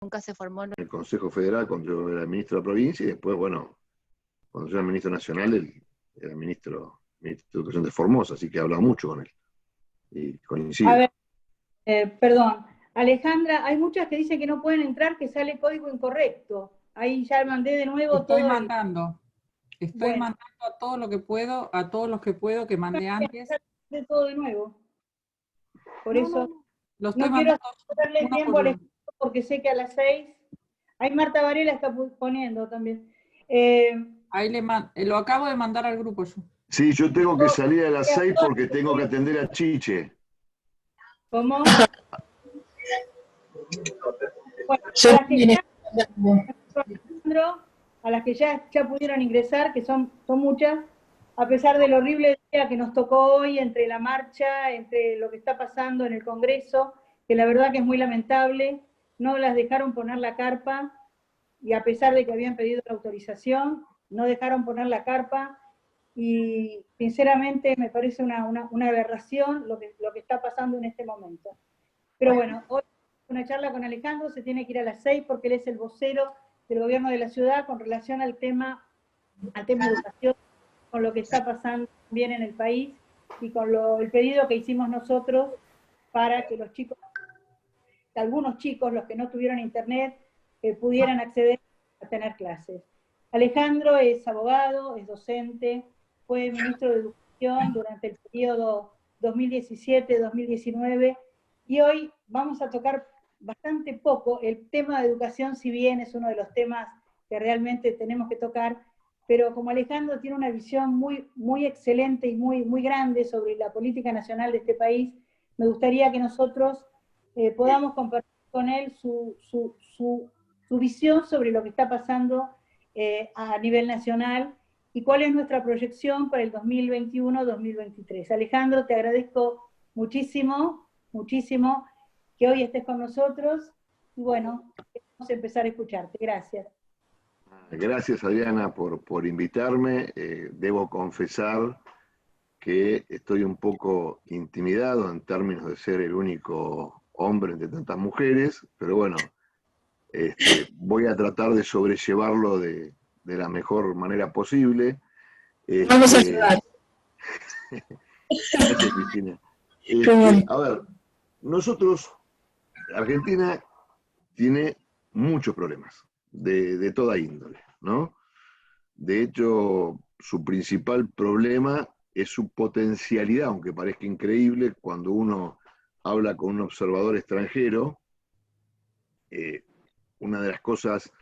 nunca se formó en el Consejo Federal cuando yo era ministro de la provincia, y después, bueno, cuando yo era ministro nacional, él era ministro de Educación de Formosa, así que he hablado mucho con él. Y coincido. A ver, perdón. Alejandra, hay muchas que dicen que no pueden entrar, que sale código incorrecto. Ahí ya mandé de nuevo Estoy todo. mandando. Estoy Bueno. mandando a todo lo que puedo, a todos los que puedo, que mandé antes. De todo de nuevo. Por eso Lo estoy no quiero mandando darle el uno tiempo por al uno. equipo porque sé que a las 6. Ahí Marta Varela está poniendo también. Ahí lo acabo de mandar al grupo yo. Sí, yo tengo que salir a las 6 porque tengo que atender a Chiche. ¿Cómo? Bueno, a las que ya pudieron ingresar, que son muchas, a pesar del horrible día que nos tocó hoy entre la marcha, entre lo que está pasando en el Congreso, que la verdad que es muy lamentable, no las dejaron poner la carpa, y a pesar de que habían pedido la autorización, no dejaron poner la carpa, y sinceramente me parece una aberración lo que está pasando en este momento. Pero bueno, hoy una charla con Alejandro, se tiene que ir a las 6 porque él es el vocero del gobierno de la ciudad con relación al tema educación, con lo que está pasando también en el país y con el pedido que hicimos nosotros para que los chicos, algunos chicos, los que no tuvieron internet, pudieran acceder a tener clases. Alejandro es abogado, es docente, fue ministro de Educación durante el periodo 2017-2019, y hoy vamos a tocar bastante poco el tema de educación, si bien es uno de los temas que realmente tenemos que tocar, pero como Alejandro tiene una visión muy excelente y muy grande sobre la política nacional de este país, me gustaría que nosotros podamos compartir con él su visión sobre lo que está pasando a nivel nacional y cuál es nuestra proyección para el 2021-2023. Alejandro, te agradezco muchísimo que hoy estés con nosotros, y bueno, vamos a empezar a escucharte. Gracias. Gracias, Adriana, por invitarme. Debo confesar que estoy un poco intimidado en términos de ser el único hombre entre tantas mujeres, pero bueno, voy a tratar de sobrellevarlo de la mejor manera posible. Vamos a ayudar. Gracias, Cristina. A ver, nosotros, Argentina tiene muchos problemas de toda índole, ¿no? De hecho, su principal problema es su potencialidad, aunque parezca increíble, cuando uno habla con un observador extranjero, una de las cosas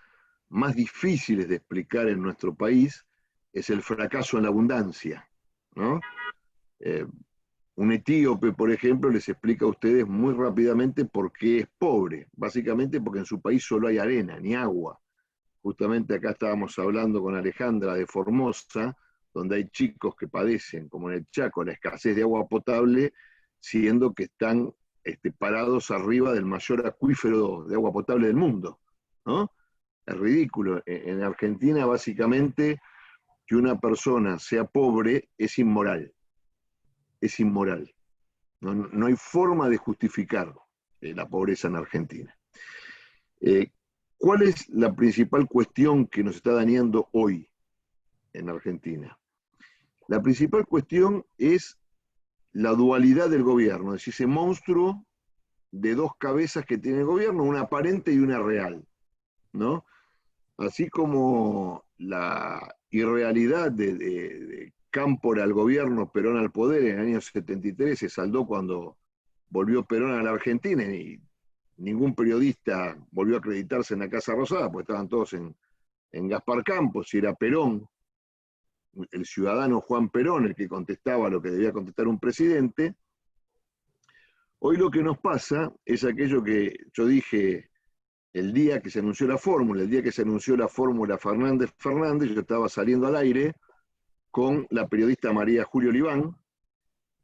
más difíciles de explicar en nuestro país es el fracaso en la abundancia, ¿no? Un etíope, por ejemplo, les explica a ustedes muy rápidamente por qué es pobre, básicamente porque en su país solo hay arena, ni agua. Justamente acá estábamos hablando con Alejandra de Formosa, donde hay chicos que padecen, como en el Chaco, la escasez de agua potable, siendo que están parados arriba del mayor acuífero de agua potable del mundo, ¿no? Es ridículo. En Argentina, básicamente, que una persona sea pobre es inmoral. Es inmoral. No hay forma de justificar la pobreza en Argentina. ¿Cuál es la principal cuestión que nos está dañando hoy en Argentina? La principal cuestión es la dualidad del gobierno, es decir, ese monstruo de dos cabezas que tiene el gobierno, una aparente y una real, ¿no? Así como la irrealidad de Cámpora al gobierno, Perón al poder en el año 73 se saldó cuando volvió Perón a la Argentina y ningún periodista volvió a acreditarse en la Casa Rosada, porque estaban todos en Gaspar Campos, y era Perón, el ciudadano Juan Perón, el que contestaba lo que debía contestar un presidente. Hoy lo que nos pasa es aquello que yo dije el día que se anunció la fórmula. El día que se anunció la fórmula Fernández, yo estaba saliendo al aire con la periodista María Julio Oliván,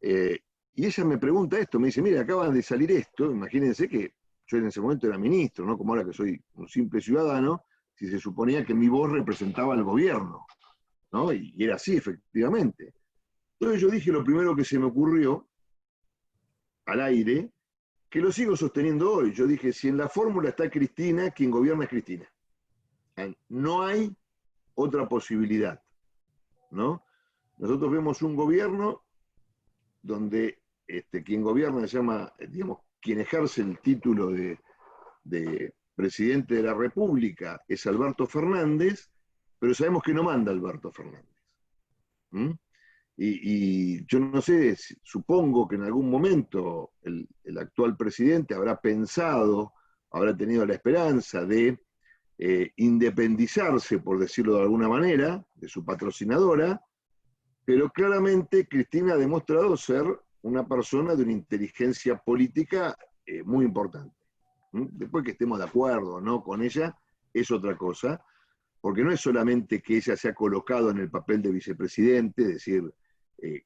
y ella me pregunta esto, me dice, mira, acaban de salir esto, imagínense que yo en ese momento era ministro, ¿no? Como ahora que soy un simple ciudadano, si se suponía que mi voz representaba al gobierno, ¿no? Y era así, efectivamente. Entonces yo dije lo primero que se me ocurrió al aire, que lo sigo sosteniendo hoy. Yo dije, si en la fórmula está Cristina, quien gobierna es Cristina. No hay otra posibilidad, ¿no? Nosotros vemos un gobierno donde quien gobierna se llama, digamos, quien ejerce el título de presidente de la República es Alberto Fernández, pero sabemos que no manda Alberto Fernández. ¿Mm? Y yo no sé, supongo que en algún momento el actual presidente habrá pensado, habrá tenido la esperanza de independizarse, por decirlo de alguna manera, de su patrocinadora, pero claramente Cristina ha demostrado ser una persona de una inteligencia política muy importante. Después que estemos de acuerdo o no con ella, es otra cosa, porque no es solamente que ella se ha colocado en el papel de vicepresidente, es decir,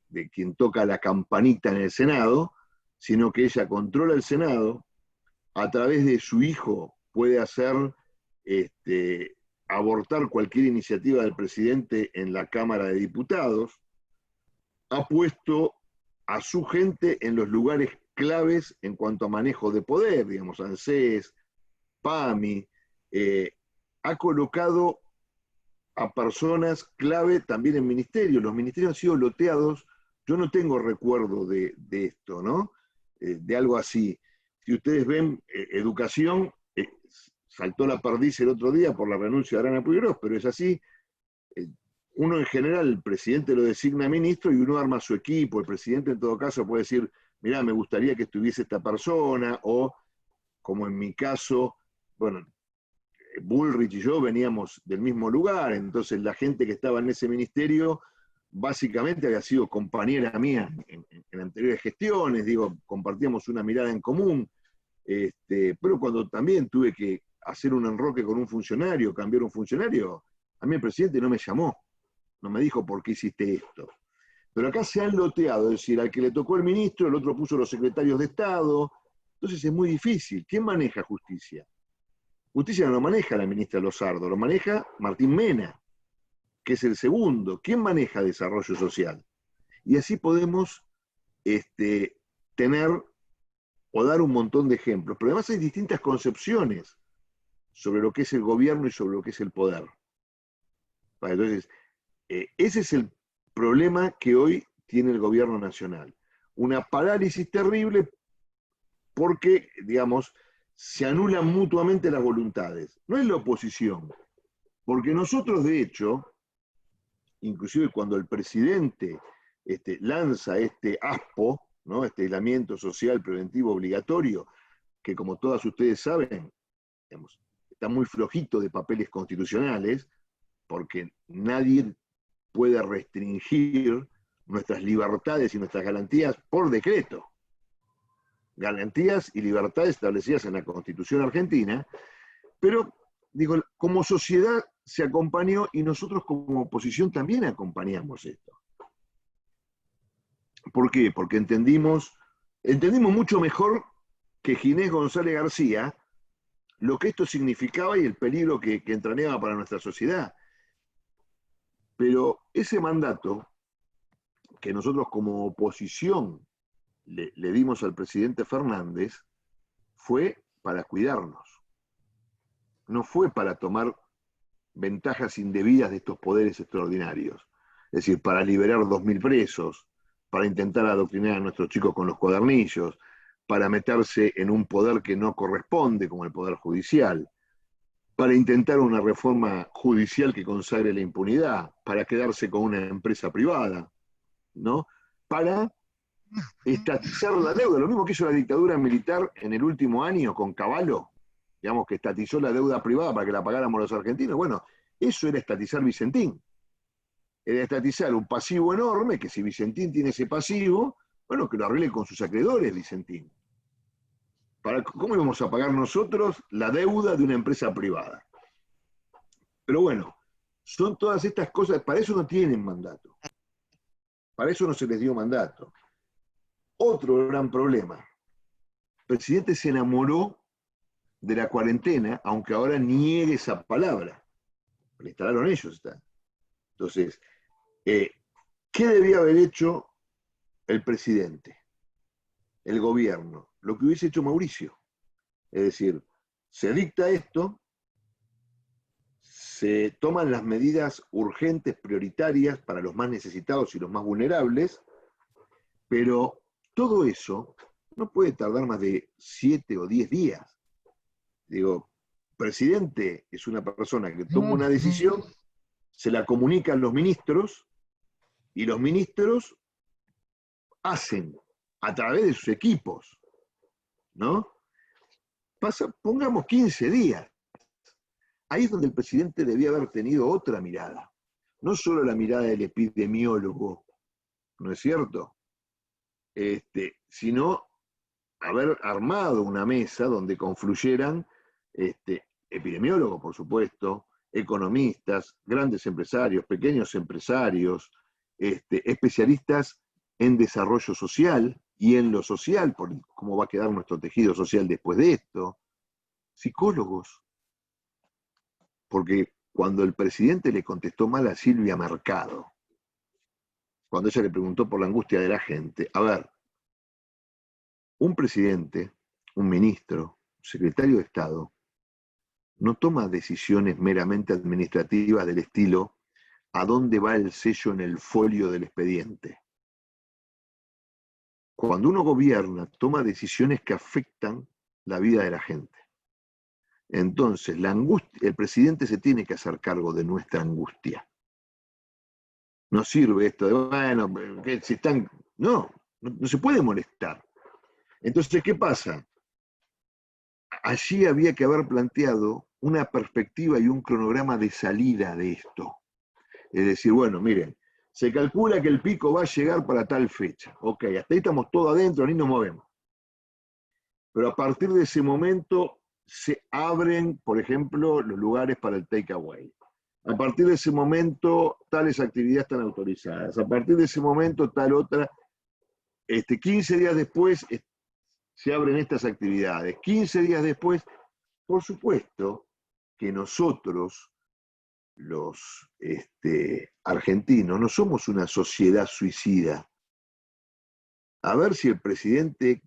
de quien toca la campanita en el Senado, sino que ella controla el Senado, a través de su hijo puede hacer abortar cualquier iniciativa del presidente en la Cámara de Diputados, ha puesto a su gente en los lugares claves en cuanto a manejo de poder, digamos, ANSES, PAMI, ha colocado a personas clave también en ministerios. Los ministerios han sido loteados. Yo no tengo recuerdo de esto, ¿no? De algo así. Si ustedes ven, educación, saltó la perdiz el otro día por la renuncia de Arana Puigros, pero es así. Uno en general, el presidente lo designa ministro y uno arma su equipo. El presidente en todo caso puede decir, mirá, me gustaría que estuviese esta persona, o como en mi caso, bueno, Bullrich y yo veníamos del mismo lugar, entonces la gente que estaba en ese ministerio básicamente había sido compañera mía en anteriores gestiones, digo, compartíamos una mirada en común, pero cuando también tuve que hacer un enroque con un funcionario, cambiar un funcionario, a mí el presidente no me llamó, no me dijo por qué hiciste esto. Pero acá se han loteado, es decir, al que le tocó el ministro, el otro puso los secretarios de Estado, entonces es muy difícil. ¿Quién maneja justicia? Justicia no lo maneja la ministra Lozardo, lo maneja Martín Mena, que es el segundo. ¿Quién maneja desarrollo social? Y así podemos tener o dar un montón de ejemplos. Pero además hay distintas concepciones sobre lo que es el gobierno y sobre lo que es el poder. Entonces, ese es el problema que hoy tiene el gobierno nacional. Una parálisis terrible porque, digamos, se anulan mutuamente las voluntades. No es la oposición, porque nosotros, de hecho, inclusive cuando el presidente lanza este ASPO, ¿no? Este aislamiento social preventivo obligatorio, que como todas ustedes saben, digamos, está muy flojito de papeles constitucionales, porque nadie puede restringir nuestras libertades y nuestras garantías por decreto. Garantías y libertades establecidas en la Constitución argentina, pero, digo, como sociedad se acompañó y nosotros como oposición también acompañamos esto. ¿Por qué? Porque entendimos mucho mejor que Ginés González García lo que esto significaba y el peligro que entrañaba para nuestra sociedad. Pero ese mandato que nosotros como oposición le dimos al presidente Fernández fue para cuidarnos. No fue para tomar ventajas indebidas de estos poderes extraordinarios. Es decir, para liberar 2.000 presos, para intentar adoctrinar a nuestros chicos con los cuadernillos, para meterse en un poder que no corresponde, como el poder judicial, para intentar una reforma judicial que consagre la impunidad, para quedarse con una empresa privada, ¿no? Para estatizar la deuda, lo mismo que hizo la dictadura militar en el último año con Cavallo, digamos que estatizó la deuda privada para que la pagáramos los argentinos. Bueno, eso era estatizar Vicentín. Era estatizar un pasivo enorme, que si Vicentín tiene ese pasivo, bueno, que lo arregle con sus acreedores Vicentín. ¿Cómo íbamos a pagar nosotros la deuda de una empresa privada? Pero bueno, son todas estas cosas, para eso no tienen mandato. Para eso no se les dio mandato. Otro gran problema. El presidente se enamoró de la cuarentena, aunque ahora niegue esa palabra. La instalaron ellos. Está. Entonces, ¿qué debía haber hecho el presidente, el gobierno? lo que hubiese hecho Mauricio. Es decir, se dicta esto, se toman las medidas urgentes, prioritarias para los más necesitados y los más vulnerables, pero todo eso no puede tardar más de 7 o 10 días. Digo, presidente es una persona que toma una decisión, se la comunican los ministros, y los ministros hacen a través de sus equipos, ¿no? Pongamos 15 días. Ahí es donde el presidente debía haber tenido otra mirada. No solo la mirada del epidemiólogo, ¿no es cierto? Sino haber armado una mesa donde confluyeran epidemiólogos, por supuesto, economistas, grandes empresarios, pequeños empresarios, especialistas en desarrollo social y en lo social, por cómo va a quedar nuestro tejido social después de esto, psicólogos. Porque cuando el presidente le contestó mal a Silvia Mercado, cuando ella le preguntó por la angustia de la gente, a ver, un presidente, un ministro, un secretario de Estado, no toma decisiones meramente administrativas del estilo ¿a dónde va el sello en el folio del expediente? Cuando uno gobierna, toma decisiones que afectan la vida de la gente. Entonces, la angustia, el presidente se tiene que hacer cargo de nuestra angustia. No sirve esto de, bueno, que si están... No se puede molestar. Entonces, ¿qué pasa? Allí había que haber planteado una perspectiva y un cronograma de salida de esto. Es decir, bueno, miren, se calcula que el pico va a llegar para tal fecha. Ok, hasta ahí estamos todos adentro, ni nos movemos. Pero a partir de ese momento se abren, por ejemplo, los lugares para el takeaway. A partir de ese momento, tales actividades están autorizadas. A partir de ese momento, tal otra. 15 días después se abren estas actividades. 15 días después, por supuesto que nosotros, los argentinos, no somos una sociedad suicida. A ver si el presidente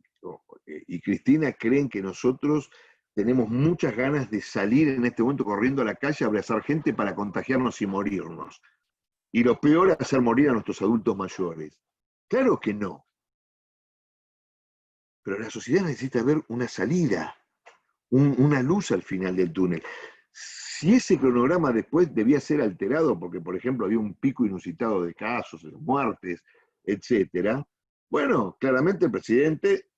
y Cristina creen que nosotros tenemos muchas ganas de salir en este momento corriendo a la calle a abrazar gente para contagiarnos y morirnos. Y lo peor es hacer morir a nuestros adultos mayores. Claro que no. Pero la sociedad necesita ver una salida, una luz al final del túnel. Si ese cronograma después debía ser alterado, porque por ejemplo había un pico inusitado de casos, de muertes, etcétera, bueno, claramente el presidente,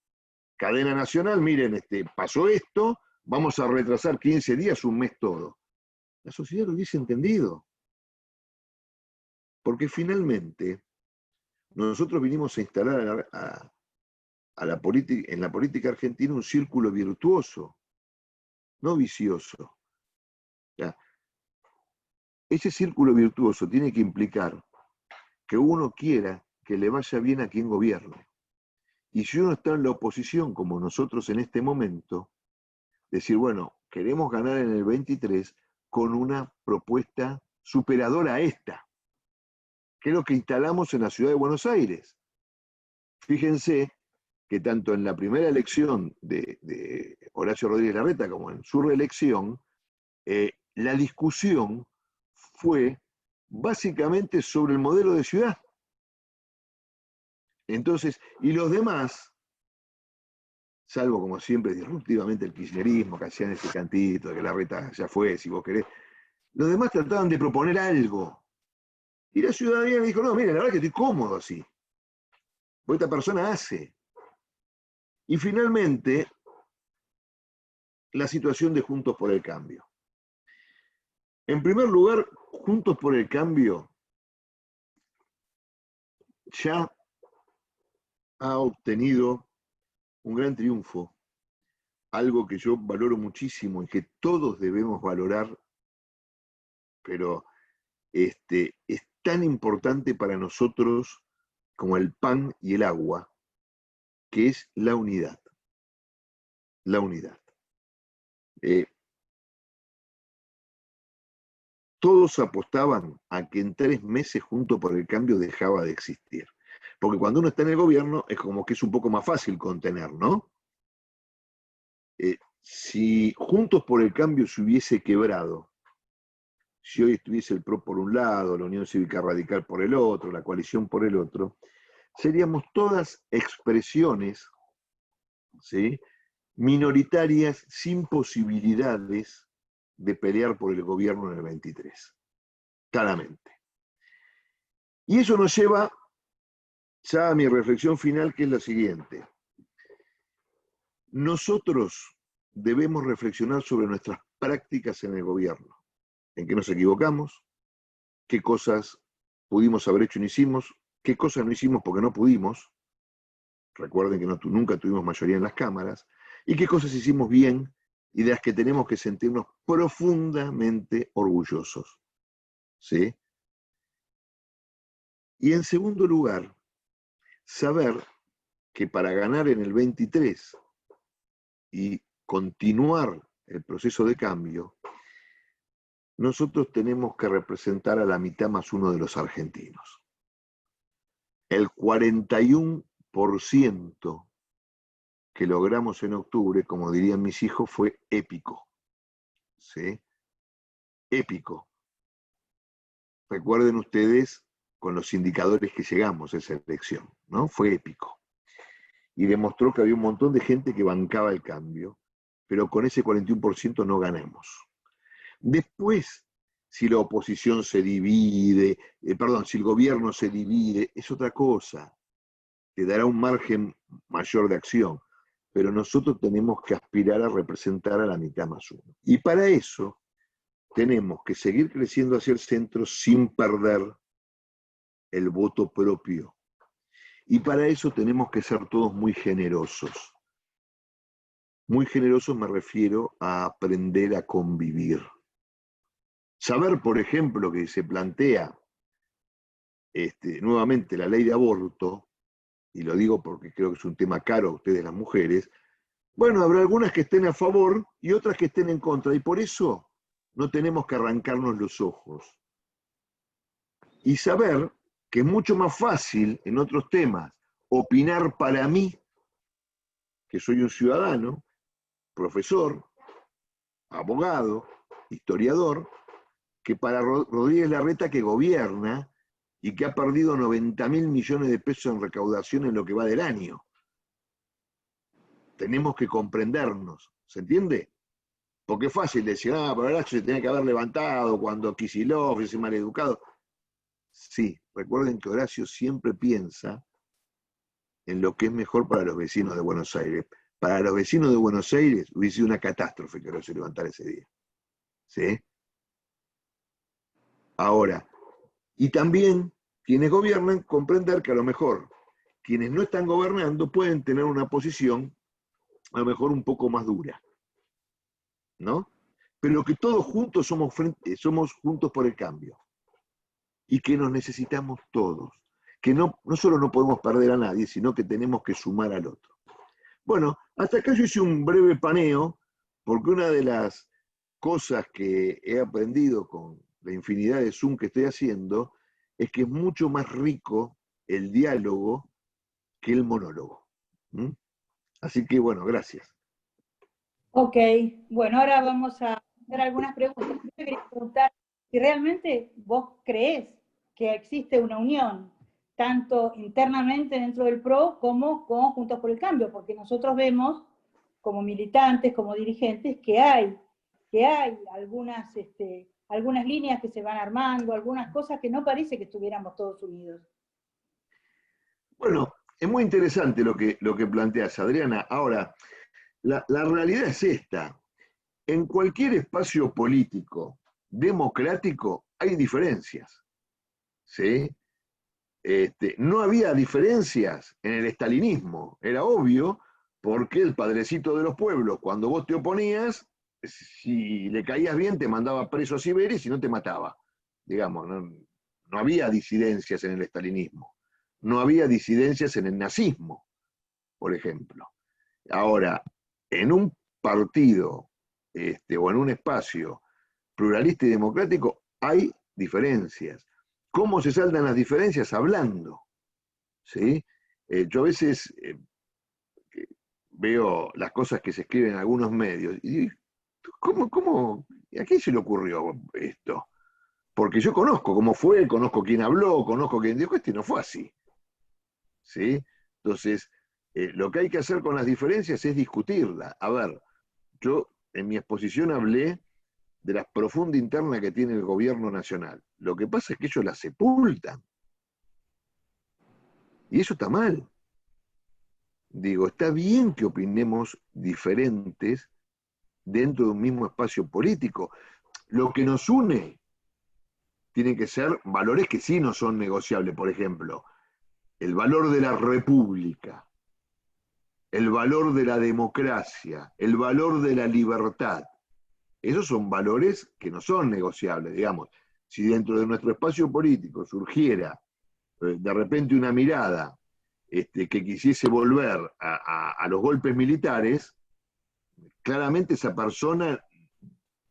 cadena nacional, miren, pasó esto, vamos a retrasar 15 días, un mes todo. La sociedad lo hubiese entendido. Porque finalmente nosotros vinimos a instalar en la política argentina un círculo virtuoso, no vicioso. Ya. Ese círculo virtuoso tiene que implicar que uno quiera que le vaya bien a quien gobierne. Y si uno está en la oposición, como nosotros en este momento, decir, bueno, queremos ganar en el 23 con una propuesta superadora a esta, que es lo que instalamos en la ciudad de Buenos Aires. Fíjense que tanto en la primera elección de Horacio Rodríguez Larreta como en su reelección, la discusión fue básicamente sobre el modelo de ciudad. Entonces, y los demás, salvo como siempre disruptivamente el kirchnerismo, que hacían ese cantito de que Larreta ya fue, si vos querés, los demás trataban de proponer algo. Y la ciudadanía me dijo, no, mira, la verdad que estoy cómodo así. Porque esta persona hace. Y finalmente, la situación de Juntos por el Cambio. En primer lugar, Juntos por el Cambio ya ha obtenido un gran triunfo, algo que yo valoro muchísimo y que todos debemos valorar, pero es tan importante para nosotros como el pan y el agua, que es la unidad. La unidad. Todos apostaban a que en 3 meses Juntos por el Cambio dejaba de existir. Porque cuando uno está en el gobierno es como que es un poco más fácil contener, ¿no? Si Juntos por el Cambio se hubiese quebrado, si hoy estuviese el PRO por un lado, la Unión Cívica Radical por el otro, la coalición por el otro, seríamos todas expresiones, ¿sí?, minoritarias sin posibilidades de pelear por el gobierno en el 23, claramente. Y eso nos lleva ya a mi reflexión final, que es la siguiente. Nosotros debemos reflexionar sobre nuestras prácticas en el gobierno, en qué nos equivocamos, qué cosas pudimos haber hecho y no hicimos, qué cosas no hicimos porque no pudimos, recuerden que nunca tuvimos mayoría en las cámaras, y qué cosas hicimos bien y de las que tenemos que sentirnos profundamente orgullosos, ¿sí? Y en segundo lugar, saber que para ganar en el 23 y continuar el proceso de cambio, nosotros tenemos que representar a la mitad más uno de los argentinos. El 41% que logramos en octubre, como dirían mis hijos, fue épico. ¿Sí? Épico. Recuerden ustedes con los indicadores que llegamos a esa elección, ¿no? Fue épico. Y demostró que había un montón de gente que bancaba el cambio, pero con ese 41% no ganamos. Después, si la oposición se divide, si el gobierno se divide, es otra cosa, te dará un margen mayor de acción, pero nosotros tenemos que aspirar a representar a la mitad más uno. Y para eso tenemos que seguir creciendo hacia el centro sin perder el voto propio. Y para eso tenemos que ser todos muy generosos. Muy generosos me refiero a aprender a convivir. Saber, por ejemplo, que se plantea nuevamente la ley de aborto, y lo digo porque creo que es un tema caro a ustedes las mujeres, bueno, habrá algunas que estén a favor y otras que estén en contra, y por eso no tenemos que arrancarnos los ojos. Y saber que es mucho más fácil en otros temas opinar para mí, que soy un ciudadano, profesor, abogado, historiador, que para Rodríguez Larreta, que gobierna y que ha perdido 90.000 millones de pesos en recaudación en lo que va del año. Tenemos que comprendernos, ¿se entiende? Porque es fácil decir, pero Horacio se tenía que haber levantado cuando Kicillof ese maleducado. Sí, recuerden que Horacio siempre piensa en lo que es mejor para los vecinos de Buenos Aires. Para los vecinos de Buenos Aires hubiese sido una catástrofe que Horacio levantara ese día. ¿Sí? Ahora, y también quienes gobiernan comprender que a lo mejor quienes no están gobernando pueden tener una posición a lo mejor un poco más dura, ¿no? Pero que todos juntos somos juntos por el cambio y que nos necesitamos todos, que no solo no podemos perder a nadie, sino que tenemos que sumar al otro. Bueno, hasta acá yo hice un breve paneo, porque una de las cosas que he aprendido con la infinidad de Zoom que estoy haciendo es que es mucho más rico el diálogo que el monólogo. ¿Mm? Así que bueno, gracias. Ok, bueno, ahora vamos a hacer algunas preguntas. Yo te quería preguntar si realmente vos creés que existe una unión, tanto internamente dentro del PRO como con Juntos por el Cambio, porque nosotros vemos, como militantes, como dirigentes, que hay algunas, algunas líneas que se van armando, algunas cosas que no parece que estuviéramos todos unidos. Bueno, es muy interesante lo que planteas, Adriana. Ahora, la realidad es esta. En cualquier espacio político democrático hay diferencias. ¿Sí? No había diferencias en el estalinismo, era obvio, porque el padrecito de los pueblos, cuando vos te oponías, si le caías bien te mandaba preso a Siberia y si no te mataba. Digamos, no había disidencias en el estalinismo, no había disidencias en el nazismo, por ejemplo. Ahora, en un partido o en un espacio pluralista y democrático hay diferencias. ¿Cómo se saldan las diferencias? Hablando. ¿Sí? Yo a veces veo las cosas que se escriben en algunos medios y digo, ¿cómo, a quién se le ocurrió esto? Porque yo conozco cómo fue, conozco quién habló, conozco quién dijo, no fue así. ¿Sí? Entonces, lo que hay que hacer con las diferencias es discutirlas. A ver, yo en mi exposición hablé de la profunda interna que tiene el gobierno nacional. Lo que pasa es que ellos la sepultan. Y eso está mal. Digo, está bien que opinemos diferentes dentro de un mismo espacio político. Lo que nos une tienen que ser valores que sí no son negociables. Por ejemplo, el valor de la república, el valor de la democracia, el valor de la libertad. Esos son valores que no son negociables, digamos. Si dentro de nuestro espacio político surgiera de repente una mirada que quisiese volver a los golpes militares, claramente esa persona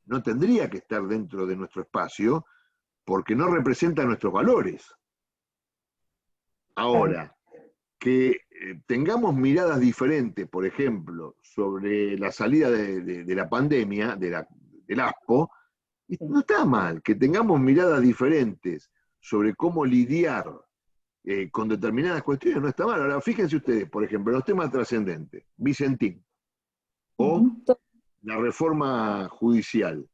no tendría que estar dentro de nuestro espacio porque no representa nuestros valores. Ahora, que tengamos miradas diferentes, por ejemplo, sobre la salida de la pandemia, del ASPO, no está mal. Que tengamos miradas diferentes sobre cómo lidiar con determinadas cuestiones, no está mal. Ahora, fíjense ustedes, por ejemplo, los temas trascendentes, Vicentín, o la reforma judicial.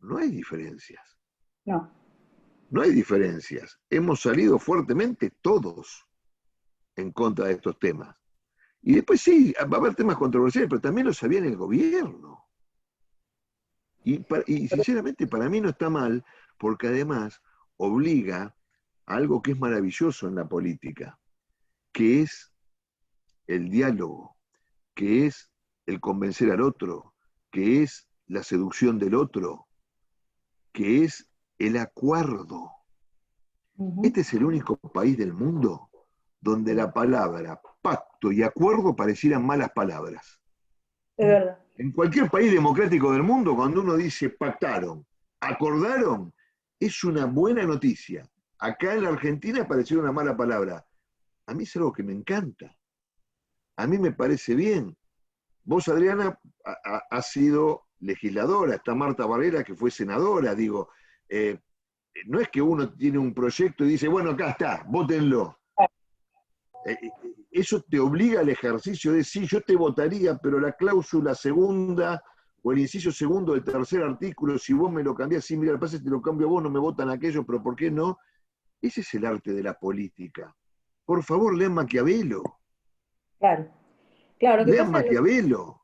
No hay diferencias. No. No hay diferencias. Hemos salido fuertemente todos en contra de estos temas. Y después sí, va a haber temas controversiales, pero también lo sabía en el gobierno. Y sinceramente para mí no está mal, porque además obliga a algo que es maravilloso en la política, que es el diálogo, que es el convencer al otro, que es la seducción del otro, que es el acuerdo. Este es el único país del mundo donde la palabra pacto y acuerdo parecieran malas palabras. Es verdad. En cualquier país democrático del mundo, cuando uno dice pactaron, acordaron, es una buena noticia. Acá en la Argentina pareció una mala palabra. A mí es algo que me encanta. A mí me parece bien. Vos, Adriana, has sido legisladora, está Marta Varela, que fue senadora, digo, no es que uno tiene un proyecto y dice, bueno, acá está, vótenlo. Eso te obliga al ejercicio de, sí, yo te votaría, pero la cláusula segunda o el inciso segundo del tercer artículo, si vos me lo cambiás, sí, mira, el pase te lo cambio a vos, no me votan aquello, pero ¿por qué no? Ese es el arte de la política. Por favor, lean Maquiavelo. Claro. Claro, Lean Maquiavelo.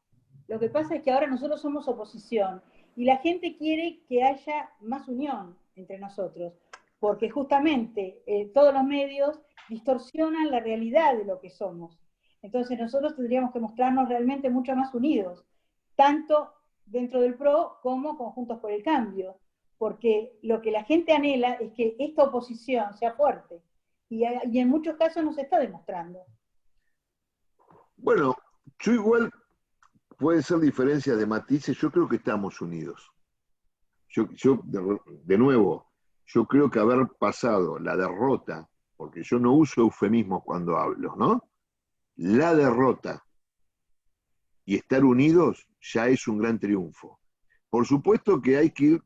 Lo que pasa es que ahora nosotros somos oposición y la gente quiere que haya más unión entre nosotros, porque justamente todos los medios distorsionan la realidad de lo que somos. Entonces nosotros tendríamos que mostrarnos realmente mucho más unidos, tanto dentro del PRO como con Juntos por el Cambio, porque lo que la gente anhela es que esta oposición sea fuerte, y en muchos casos nos está demostrando. Bueno, yo igual, pueden ser diferencias de matices, yo creo que estamos unidos. Yo de nuevo, yo creo que haber pasado la derrota, porque yo no uso eufemismos cuando hablo, ¿no? La derrota y estar unidos ya es un gran triunfo. Por supuesto que hay que ir,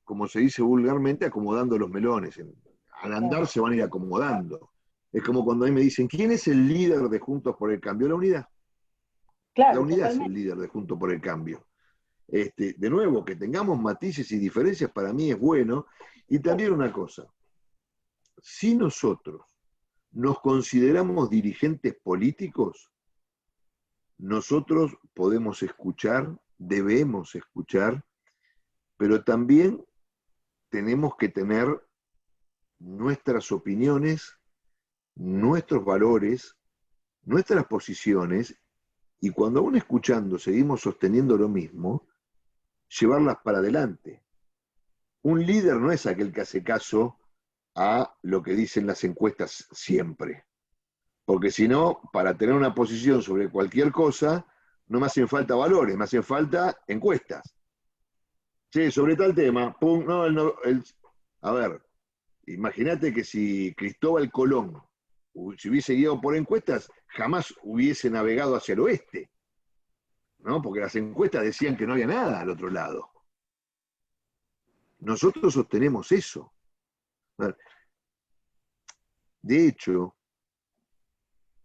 como se dice vulgarmente, acomodando los melones. Al andar se van a ir acomodando. Es como cuando a mí me dicen, ¿quién es el líder de Juntos por el Cambio? La unidad. Claro, la unidad totalmente. es el líder de Juntos por el Cambio. De nuevo, que tengamos matices y diferencias para mí es bueno. Y también una cosa, si nosotros nos consideramos dirigentes políticos, nosotros podemos escuchar, debemos escuchar, pero también tenemos que tener nuestras opiniones, nuestros valores, nuestras posiciones, y cuando aún escuchando seguimos sosteniendo lo mismo, llevarlas para adelante. Un líder no es aquel que hace caso a lo que dicen las encuestas siempre. Porque si no, para tener una posición sobre cualquier cosa, no me hacen falta valores, me hacen falta encuestas. Sí, sobre tal tema, pum, no, a ver, imagínate que si Cristóbal Colón si hubiese guiado por encuestas, jamás hubiese navegado hacia el oeste, ¿no? Porque las encuestas decían que no había nada al otro lado. Nosotros sostenemos eso. De hecho,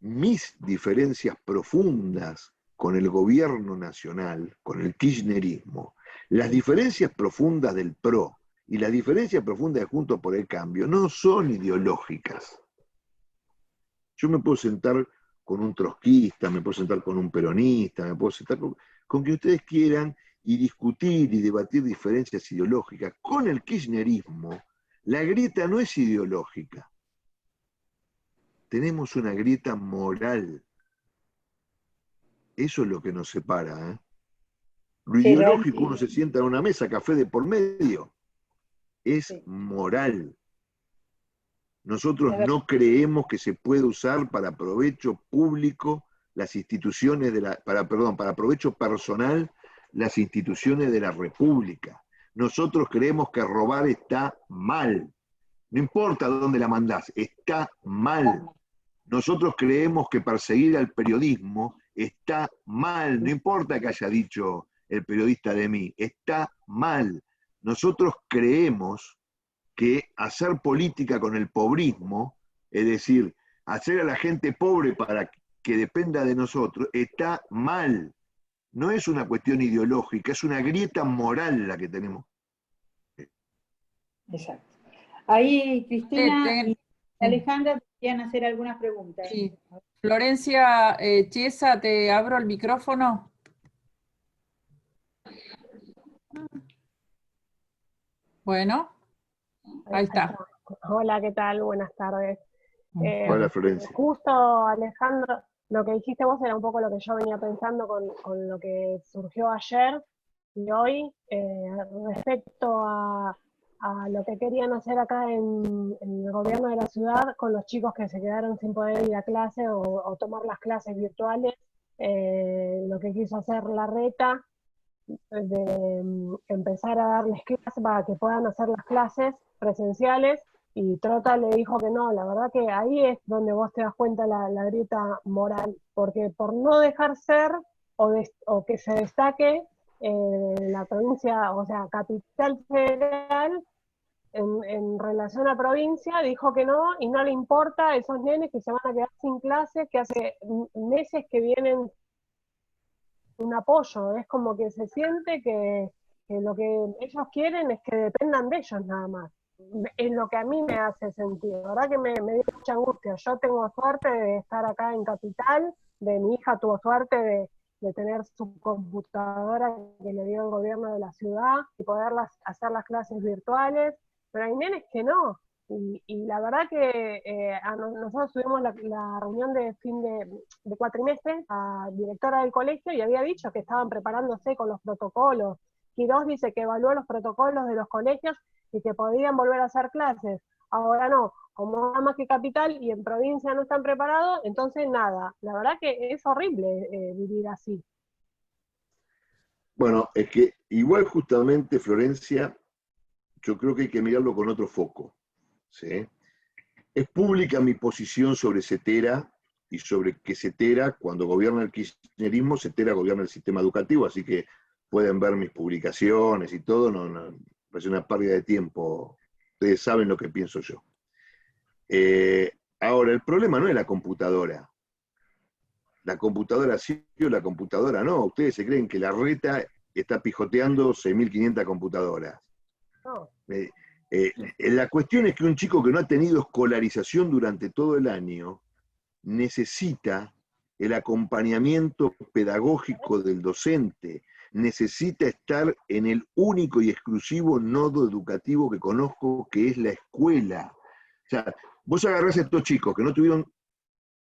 mis diferencias profundas con el gobierno nacional, con el kirchnerismo, las diferencias profundas del PRO y las diferencias profundas de Juntos por el Cambio no son ideológicas. Yo me puedo sentar con un trotskista, me puedo sentar con un peronista, me puedo sentar con quien ustedes quieran y discutir y debatir diferencias ideológicas. Con el kirchnerismo, la grieta no es ideológica. Tenemos una grieta moral. Eso es lo que nos separa, ¿eh? Lo Sí, ideológico, realmente. uno se sienta en una mesa, café de por medio. Es Sí. moral. Nosotros Es verdad. no creemos que se pueda usar para provecho público las instituciones de la, para provecho personal las instituciones de la República. Nosotros creemos que robar está mal. No importa dónde la mandás, está mal. Nosotros creemos que perseguir al periodismo está mal. No importa que haya dicho el periodista de mí, está mal. Nosotros creemos que hacer política con el pobrismo, es decir, hacer a la gente pobre para que dependa de nosotros, está mal. No es una cuestión ideológica, es una grieta moral la que tenemos. Exacto. Ahí Cristina y Sí. Alejandra querían hacer algunas preguntas. Sí. Florencia Chiesa, te abro el micrófono. Bueno, ahí está. Hola, ¿qué tal? Buenas tardes. Hola, Florencia. Justo, Alejandro, lo que dijiste vos era un poco lo que yo venía pensando con lo que surgió ayer y hoy respecto a lo que querían hacer acá en el gobierno de la ciudad con los chicos que se quedaron sin poder ir a clase o tomar las clases virtuales, lo que quiso hacer Larreta de empezar a darles clases para que puedan hacer las clases presenciales, y Trota le dijo que no. La verdad que ahí es donde vos te das cuenta la grieta moral, porque por no dejar ser o que se destaque la provincia, o sea, Capital Federal, en relación a provincia, dijo que no, y no le importa a esos nenes que se van a quedar sin clases, que hace meses que vienen un apoyo. Es como que se siente que lo que ellos quieren es que dependan de ellos nada más. Es lo que a mí me hace sentido. La verdad que me dio mucha angustia. Yo tengo suerte de estar acá en Capital, de mi hija tuvo suerte de tener su computadora que le dio el gobierno de la ciudad y poderlas hacer las clases virtuales, pero hay nenes que no. Y la verdad que nosotros tuvimos la reunión de fin de cuatrimestre a directora del colegio y había dicho que estaban preparándose con los protocolos. Quirós dice que evaluó los protocolos de los colegios y que podían volver a hacer clases. Ahora no, como nada más que Capital y en provincia no están preparados, entonces nada. La verdad que es horrible vivir así. Bueno, es que igual justamente, Florencia, yo creo que hay que mirarlo con otro foco, ¿sí? Es pública mi posición sobre Cetera y sobre que Cetera, cuando gobierna el kirchnerismo, Cetera gobierna el sistema educativo, así que pueden ver mis publicaciones y todo, no parece una pérdida de tiempo. Ustedes saben lo que pienso yo. Ahora, el problema no es la computadora. La computadora sí o la computadora no. Ustedes se creen que Larreta está pijoteando 6.500 computadoras. No. La cuestión es que un chico que no ha tenido escolarización durante todo el año necesita el acompañamiento pedagógico del docente, necesita estar en el único y exclusivo nodo educativo que conozco, que es la escuela. O sea, vos agarrás a estos chicos que no tuvieron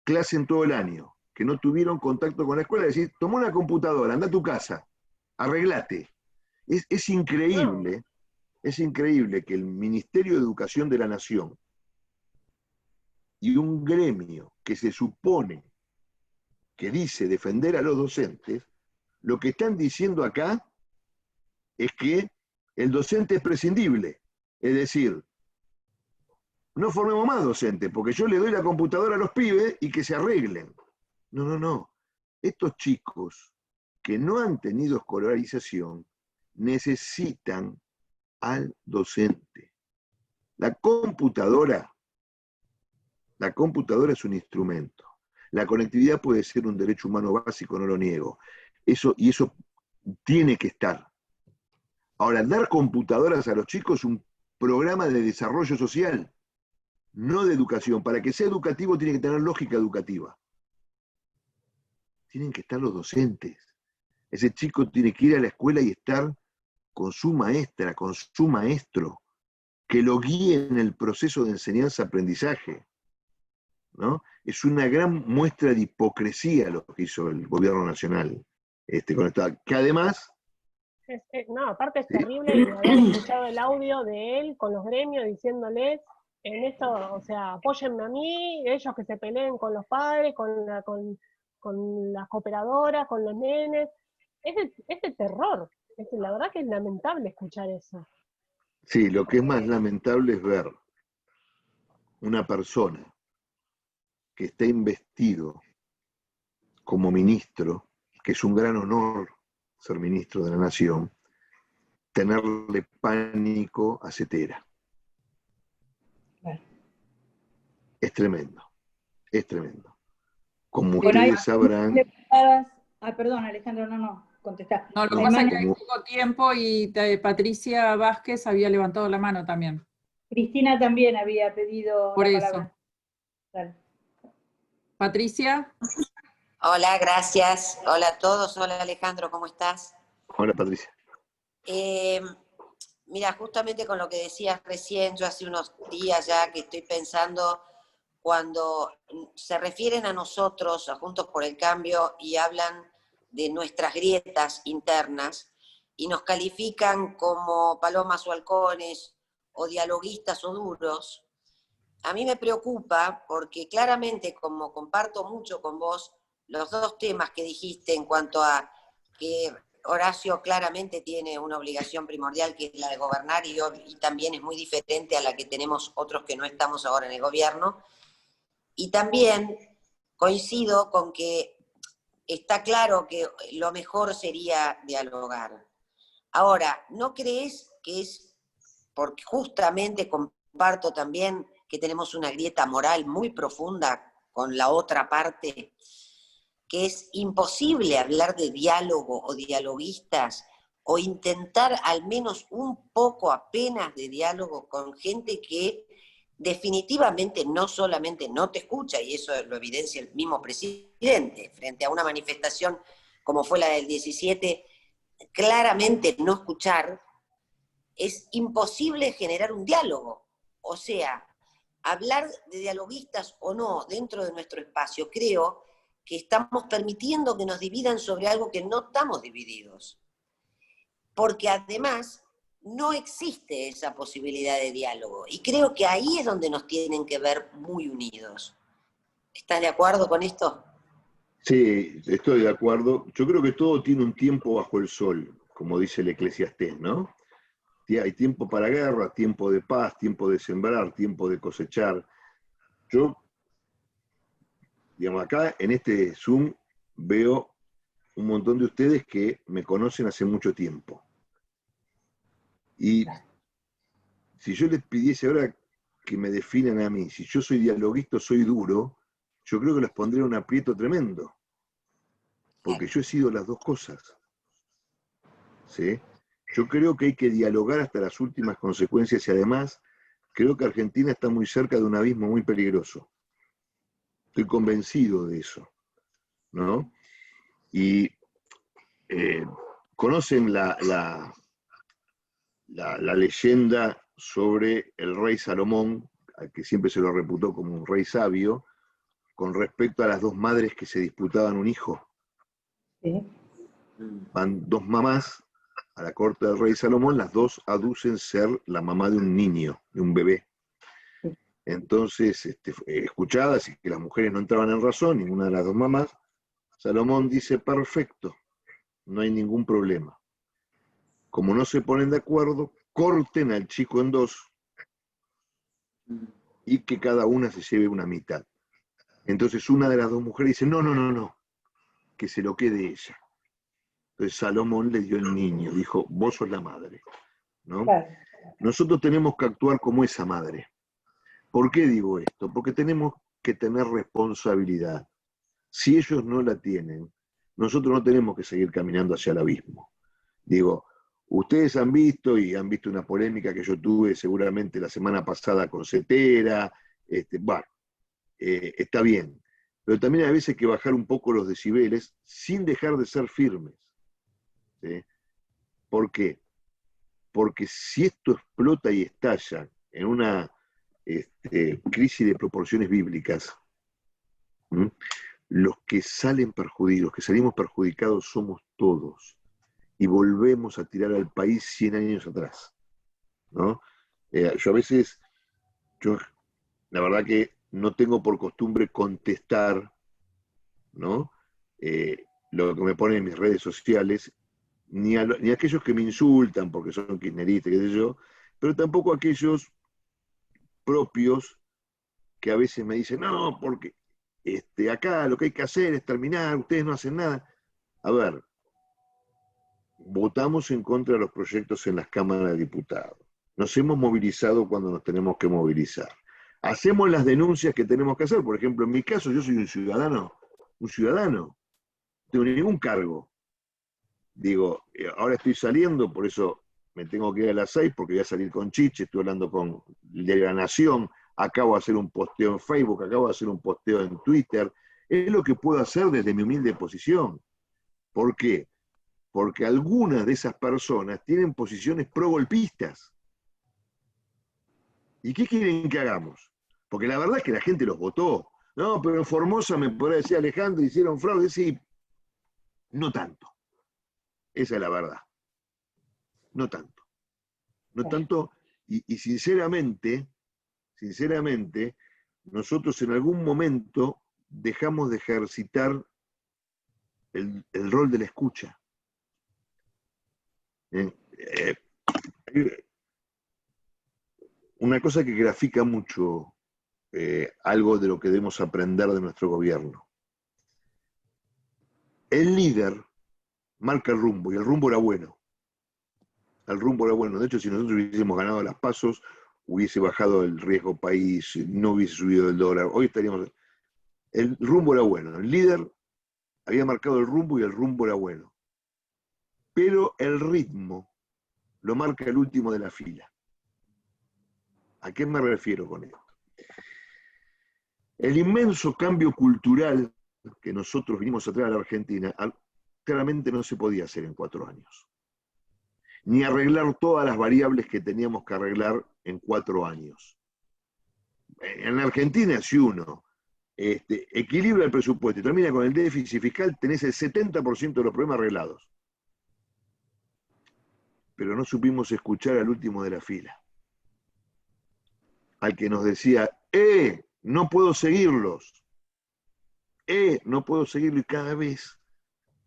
clase en todo el año, que no tuvieron contacto con la escuela, y decís, toma una computadora, anda a tu casa, arreglate. Es increíble. No. Es increíble que el Ministerio de Educación de la Nación y un gremio que se supone que dice defender a los docentes, lo que están diciendo acá es que el docente es prescindible. Es decir, no formemos más docentes, porque yo le doy la computadora a los pibes y que se arreglen. No, no, no. Estos chicos que no han tenido escolarización necesitan al docente. La computadora es un instrumento. La conectividad puede ser un derecho humano básico, no lo niego. Eso tiene que estar. Ahora, dar computadoras a los chicos es un programa de desarrollo social, no de educación. Para que sea educativo tiene que tener lógica educativa. Tienen que estar los docentes. Ese chico tiene que ir a la escuela y estar con su maestra, con su maestro, que lo guíe en el proceso de enseñanza-aprendizaje, ¿no? Es una gran muestra de hipocresía lo que hizo el gobierno nacional con esta, que además... No, aparte es terrible, y haber escuchado el audio de él con los gremios diciéndoles, en esto, o sea, apóyenme a mí, ellos que se peleen con los padres, con las cooperadoras, con los nenes. Es de terror. La verdad que es lamentable escuchar eso. Sí, lo que es más lamentable es ver una persona que está investido como ministro, que es un gran honor ser ministro de la Nación, tenerle pánico a Cetera. Claro. Es tremendo, es tremendo. Como ustedes sabrán... Perdón, Alejandro, no, contestá. No, lo que pasa es que hay poco tiempo y Patricia Vázquez había levantado la mano también. Cristina también había pedido por la eso. palabra. Dale. Patricia. Hola, gracias. Hola a todos. Hola Alejandro, ¿cómo estás? Hola Patricia. Mira, justamente con lo que decías recién, yo hace unos días ya que estoy pensando, cuando se refieren a nosotros, a Juntos por el Cambio, y hablan de nuestras grietas internas, y nos califican como palomas o halcones, o dialoguistas o duros, a mí me preocupa porque claramente, como comparto mucho con vos, los dos temas que dijiste en cuanto a que Horacio claramente tiene una obligación primordial, que es la de gobernar, y también es muy diferente a la que tenemos otros que no estamos ahora en el gobierno. Y también coincido con que está claro que lo mejor sería dialogar. Ahora, ¿no crees que es porque justamente comparto también que tenemos una grieta moral muy profunda con la otra parte, que es imposible hablar de diálogo o dialoguistas o intentar al menos un poco apenas de diálogo con gente que definitivamente no solamente no te escucha, y eso lo evidencia el mismo presidente, frente a una manifestación como fue la del 17, claramente no escuchar, es imposible generar un diálogo. O sea, hablar de dialoguistas o no dentro de nuestro espacio, creo que estamos permitiendo que nos dividan sobre algo que no estamos divididos. Porque además no existe esa posibilidad de diálogo. Y creo que ahí es donde nos tienen que ver muy unidos. ¿Estás de acuerdo con esto? Sí, estoy de acuerdo. Yo creo que todo tiene un tiempo bajo el sol, como dice el Eclesiastés, ¿no? Hay tiempo para guerra, tiempo de paz, tiempo de sembrar, tiempo de cosechar. Yo, digamos, acá en este Zoom veo un montón de ustedes que me conocen hace mucho tiempo. Y si yo les pidiese ahora que me definan a mí, si yo soy dialoguista o soy duro, yo creo que les pondría un aprieto tremendo. Porque yo he sido las dos cosas. ¿Sí? Yo creo que hay que dialogar hasta las últimas consecuencias y además creo que Argentina está muy cerca de un abismo muy peligroso. Estoy convencido de eso, ¿no? Y conocen la leyenda sobre el rey Salomón, al que siempre se lo reputó como un rey sabio, con respecto a las dos madres que se disputaban un hijo. Sí. Van dos mamás a la corte del rey Salomón, las dos aducen ser la mamá de un niño, de un bebé. Entonces, escuchadas y que las mujeres no entraban en razón, ninguna de las dos mamás, Salomón dice, perfecto, no hay ningún problema. Como no se ponen de acuerdo, corten al chico en dos y que cada una se lleve una mitad. Entonces una de las dos mujeres dice, no, que se lo quede ella. Entonces Salomón le dio el niño, dijo, vos sos la madre, ¿no? Claro. Nosotros tenemos que actuar como esa madre. ¿Por qué digo esto? Porque tenemos que tener responsabilidad. Si ellos no la tienen, nosotros no tenemos que seguir caminando hacia el abismo. Digo, ustedes han visto una polémica que yo tuve seguramente la semana pasada con Cetera, está bien, pero también hay veces que bajar un poco los decibeles sin dejar de ser firmes. ¿Sí? ¿Por qué? Porque si esto explota y estalla en una crisis de proporciones bíblicas, ¿m? Los que salen perjudicados, los que salimos perjudicados somos todos, y volvemos a tirar al país 100 años atrás, ¿no? Yo a veces, la verdad que no tengo por costumbre contestar, ¿no? Lo que me ponen en mis redes sociales, ni a aquellos que me insultan porque son kirchneristas, qué sé yo, pero tampoco a aquellos propios que a veces me dicen, no, porque acá lo que hay que hacer es terminar, ustedes no hacen nada. A ver, votamos en contra de los proyectos en las cámaras de diputados. Nos hemos movilizado cuando nos tenemos que movilizar. Hacemos las denuncias que tenemos que hacer. Por ejemplo, en mi caso, yo soy un ciudadano, no tengo ningún cargo. Digo, ahora estoy saliendo, por eso me tengo que ir a las 6, porque voy a salir con Chiche, estoy hablando con el de La Nación, acabo de hacer un posteo en Facebook, acabo de hacer un posteo en Twitter. Es lo que puedo hacer desde mi humilde posición. ¿Por qué? Porque algunas de esas personas tienen posiciones pro-golpistas. ¿Y qué quieren que hagamos? Porque la verdad es que la gente los votó. No, pero en Formosa me podrá decir Alejandro, hicieron fraude. Sí, no tanto. Esa es la verdad. No tanto. No tanto, y sinceramente, nosotros en algún momento dejamos de ejercitar el rol de la escucha. Una cosa que grafica mucho algo de lo que debemos aprender de nuestro gobierno. El líder marca el rumbo, y el rumbo era bueno. El rumbo era bueno. De hecho, si nosotros hubiésemos ganado las pasos, hubiese bajado el riesgo país, no hubiese subido el dólar. Hoy estaríamos... El rumbo era bueno. El líder había marcado el rumbo y el rumbo era bueno. Pero el ritmo lo marca el último de la fila. ¿A qué me refiero con esto? El inmenso cambio cultural que nosotros vinimos a traer a la Argentina, claramente no se podía hacer en 4 años. Ni arreglar todas las variables que teníamos que arreglar en 4 años. En la Argentina, si uno equilibra el presupuesto y termina con el déficit fiscal, tenés el 70% de los problemas arreglados. Pero no supimos escuchar al último de la fila. Al que nos decía, no puedo seguirlos. No puedo seguirlo, y cada vez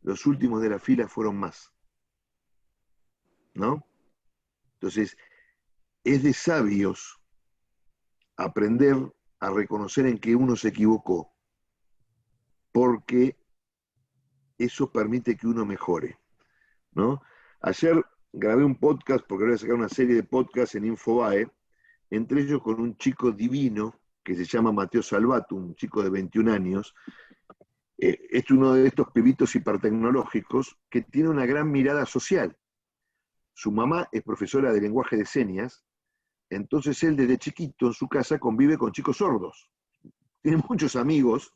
los últimos de la fila fueron más. ¿No? Entonces, es de sabios aprender a reconocer en que uno se equivocó, porque eso permite que uno mejore, ¿no? Ayer grabé un podcast, porque voy a sacar una serie de podcasts en Infobae, entre ellos con un chico divino que se llama Mateo Salvato, un chico de 21 años. Es uno de estos pibitos hipertecnológicos que tiene una gran mirada social. Su mamá es profesora de lenguaje de señas, entonces él desde chiquito en su casa convive con chicos sordos. Tiene muchos amigos.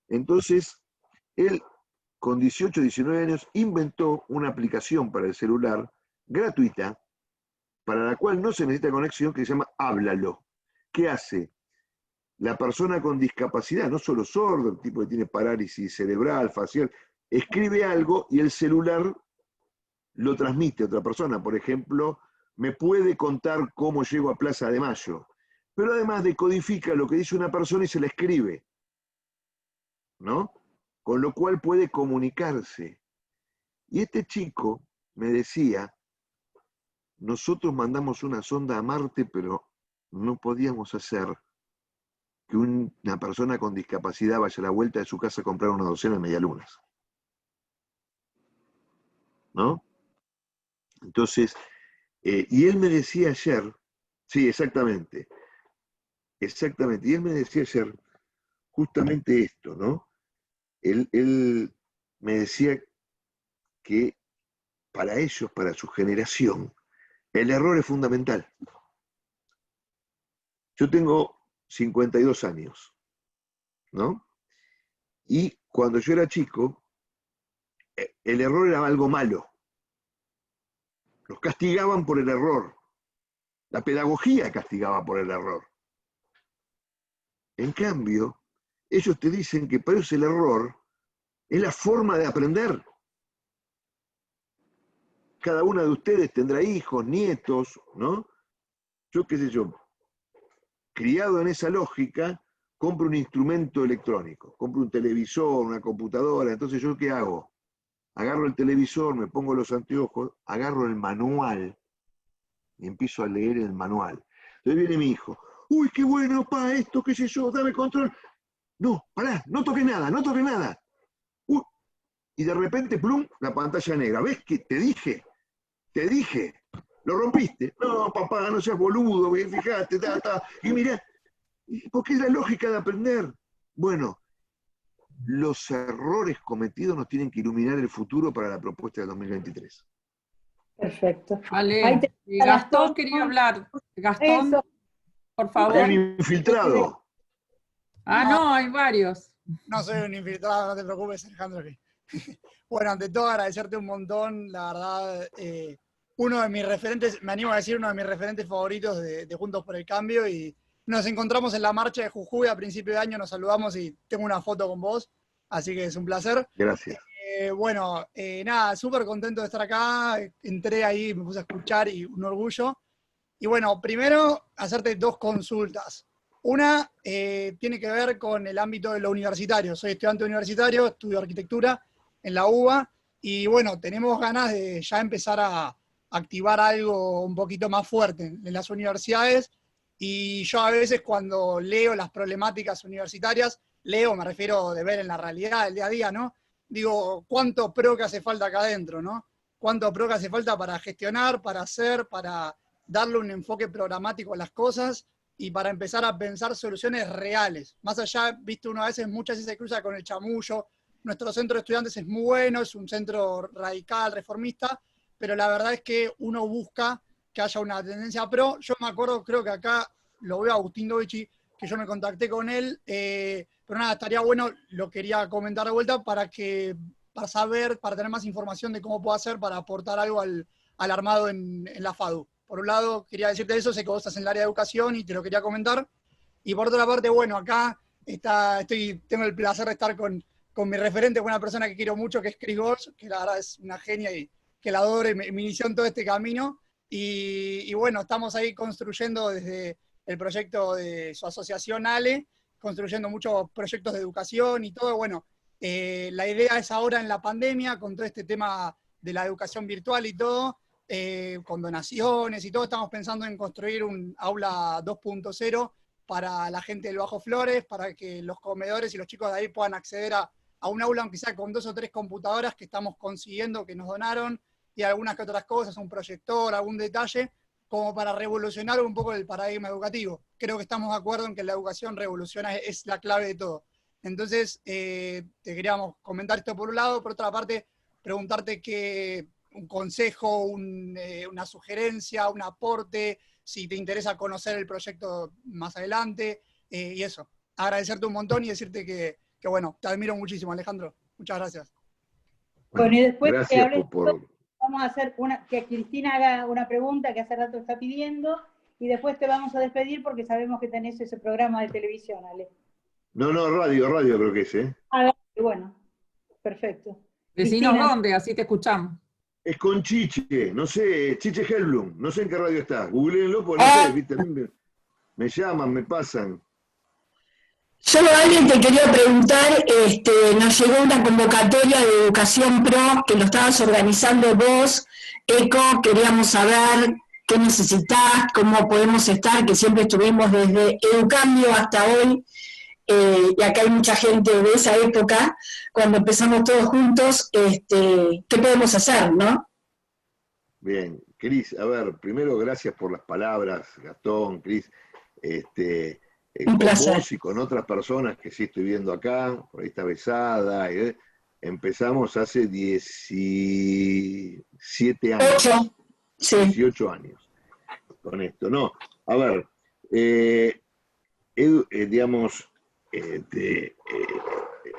Entonces él, con 18, 19 años, inventó una aplicación para el celular gratuita, para la cual no se necesita conexión, que se llama Háblalo. ¿Qué hace? La persona con discapacidad, no solo sordo, el tipo que tiene parálisis cerebral, facial, escribe algo y el celular lo transmite a otra persona. Por ejemplo, me puede contar cómo llego a Plaza de Mayo, pero además decodifica lo que dice una persona y se la escribe, ¿no? Con lo cual puede comunicarse. Y este chico me decía, nosotros mandamos una sonda a Marte, pero no podíamos hacer que una persona con discapacidad vaya a la vuelta de su casa a comprar una docena de medialunas. ¿No? Entonces, y él me decía ayer, sí, exactamente, y él me decía ayer justamente esto, ¿no? Él me decía que para ellos, para su generación, el error es fundamental. Yo tengo 52 años, ¿no? Y cuando yo era chico, el error era algo malo. Los castigaban por el error. La pedagogía castigaba por el error. En cambio, ellos te dicen que para ellos el error es la forma de aprender. Cada una de ustedes tendrá hijos, nietos, ¿no? Yo qué sé yo, criado en esa lógica, compro un instrumento electrónico, compro un televisor, una computadora, entonces ¿yo qué hago? Agarro el televisor, me pongo los anteojos, agarro el manual y empiezo a leer el manual. Entonces viene mi hijo, uy, qué bueno, pa, esto, qué sé yo, dame control. No, pará, no toques nada, no toques nada. Y de repente, plum, la pantalla negra. ¿Ves que te dije? Te dije. ¿Lo rompiste? No, papá, no seas boludo, fíjate, y mirá, porque es la lógica de aprender. Bueno, los errores cometidos nos tienen que iluminar el futuro para la propuesta del 2023. Perfecto. Vale. Gastón quería hablar. Gastón, Eso. por favor. Hay un infiltrado. No, hay varios. No soy un infiltrado, no te preocupes, Alejandro. Bueno, ante todo agradecerte un montón, la verdad, uno de mis referentes, me animo a decir, uno de mis referentes favoritos de Juntos por el Cambio, y nos encontramos en la marcha de Jujuy a principio de año, nos saludamos y tengo una foto con vos, así que es un placer. Gracias. Bueno, nada, súper contento de estar acá, entré ahí, me puse a escuchar y un orgullo. Y bueno, primero, hacerte dos consultas. Una tiene que ver con el ámbito de lo universitario. Soy estudiante universitario, estudio arquitectura en la UBA, y bueno, tenemos ganas de ya empezar a activar algo un poquito más fuerte en las universidades, y yo a veces cuando leo las problemáticas universitarias, me refiero de ver en la realidad, el día a día, ¿no? Digo, ¿cuánto pro que hace falta acá adentro, no? ¿Cuánto pro que hace falta para gestionar, para hacer, para darle un enfoque programático a las cosas y para empezar a pensar soluciones reales? Más allá, viste, uno a veces, muchas veces se cruza con el chamullo. Nuestro centro de estudiantes es muy bueno, es un centro radical, reformista, pero la verdad es que uno busca que haya una tendencia pro. Yo me acuerdo, creo que acá lo veo a Agustín Dovici, que yo me contacté con él, pero nada, estaría bueno, lo quería comentar de vuelta para saber, para tener más información de cómo puedo hacer para aportar algo al armado en la FADU. Por un lado, quería decirte eso, sé que vos estás en el área de educación y te lo quería comentar. Y por otra parte, bueno, acá tengo el placer de estar con mi referente, con una persona que quiero mucho, que es Cris Gorge, que la verdad es una genia y que la adoro y me inició en todo este camino. Y bueno, estamos ahí construyendo desde el proyecto de su asociación ALE, construyendo muchos proyectos de educación y todo. Bueno, la idea es ahora en la pandemia, con todo este tema de la educación virtual y todo, con donaciones y todo, estamos pensando en construir un aula 2.0 para la gente del Bajo Flores, para que los comedores y los chicos de ahí puedan acceder a un aula, aunque sea con 2 o 3 computadoras que estamos consiguiendo, que nos donaron, y algunas que otras cosas, un proyector, algún detalle, como para revolucionar un poco el paradigma educativo. Creo que estamos de acuerdo en que la educación revoluciona, es la clave de todo. Entonces, te queríamos comentar esto por un lado, por otra parte, preguntarte un consejo, una sugerencia, un aporte, si te interesa conocer el proyecto más adelante, y eso. Agradecerte un montón y decirte que bueno, te admiro muchísimo, Alejandro. Muchas gracias. Bueno, y después que Gracias hables, por... vamos a hacer que Cristina haga una pregunta que hace rato está pidiendo, y después te vamos a despedir porque sabemos que tenés ese programa de televisión, Ale. No, radio creo que es, ¿eh? Bueno, perfecto. Decinos Cristina. dónde, así te escuchamos. Es con Chiche, no sé, Chiche Hellblum, no sé en qué radio está. Googleenlo, porque no sé, viste, me llaman, me pasan. Solo alguien te quería preguntar, nos llegó una convocatoria de Educación Pro que lo estabas organizando vos, ECO, queríamos saber qué necesitás, cómo podemos estar, que siempre estuvimos desde Educambio hasta hoy, y acá hay mucha gente de esa época, cuando empezamos todos juntos, ¿qué podemos hacer, no? Bien, Cris, a ver, primero gracias por las palabras, Gastón, Cris, Un con placer. vos y con otras personas que sí estoy viendo acá, por ahí está Besada, empezamos hace 17 años. 8, sí. 18 años con esto. No, a ver, digamos,